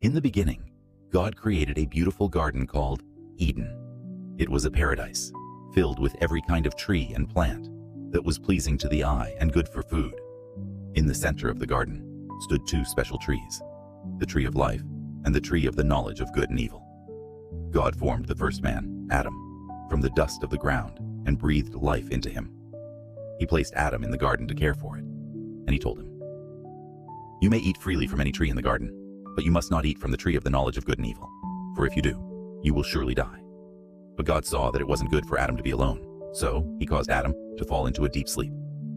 In the beginning, God created a beautiful garden called Eden. It was a paradise, filled with every kind of tree and plant that was pleasing to the eye and good for food. In the center of the garden stood two special trees, the tree of life and the tree of the knowledge of good and evil. God formed the first man, Adam, from the dust of the ground and breathed life into him. He placed Adam in the garden to care for it, and he told him, "You may eat freely from any tree in the garden, but you must not eat from the tree of the knowledge of good and evil, for if you do, you will surely die." But God saw that it wasn't good for Adam to be alone, so he caused Adam to fall into a deep sleep.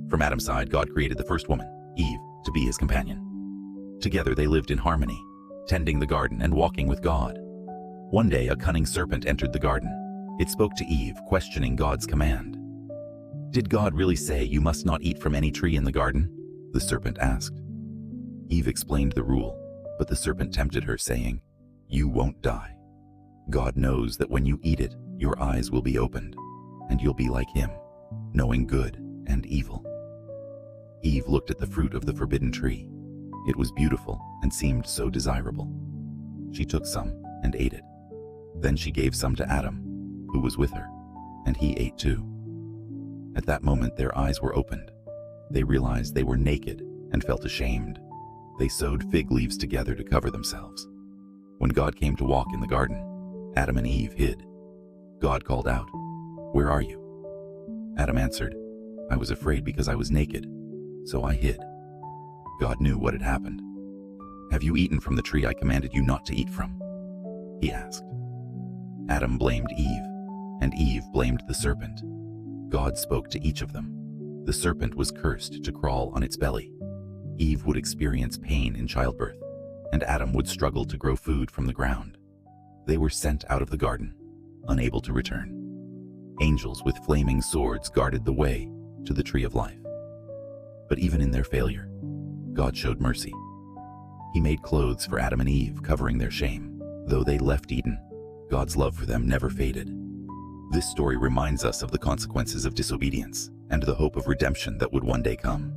From Adam's side, God created the first woman, Eve, to be his companion. Together they lived in harmony, tending the garden and walking with God. One day a cunning serpent entered the garden. It spoke to Eve, questioning God's command. "Did God really say you must not eat from any tree in the garden?" the serpent asked. Eve explained the rule, but the serpent tempted her, saying, "You won't die. God knows that when you eat it, your eyes will be opened, and you'll be like him, knowing good and evil." Eve looked at the fruit of the forbidden tree. It was beautiful and seemed so desirable. She took some and ate it. Then she gave some to Adam, who was with her, and he ate too. At that moment their eyes were opened. They realized they were naked and felt ashamed. They sewed fig leaves together to cover themselves. When God came to walk in the garden, Adam and Eve hid. God called out, "Where are you?" Adam answered, "I was afraid because I was naked, so I hid." God knew what had happened. "Have you eaten from the tree I commanded you not to eat from?" he asked. Adam blamed Eve, and Eve blamed the serpent. God spoke to each of them. The serpent was cursed to crawl on its belly. Eve would experience pain in childbirth, and Adam would struggle to grow food from the ground. They were sent out of the garden, unable to return. Angels with flaming swords guarded the way to the tree of life. But even in their failure, God showed mercy. He made clothes for Adam and Eve, covering their shame. Though they left Eden, God's love for them never faded. This story reminds us of the consequences of disobedience and the hope of redemption that would one day come.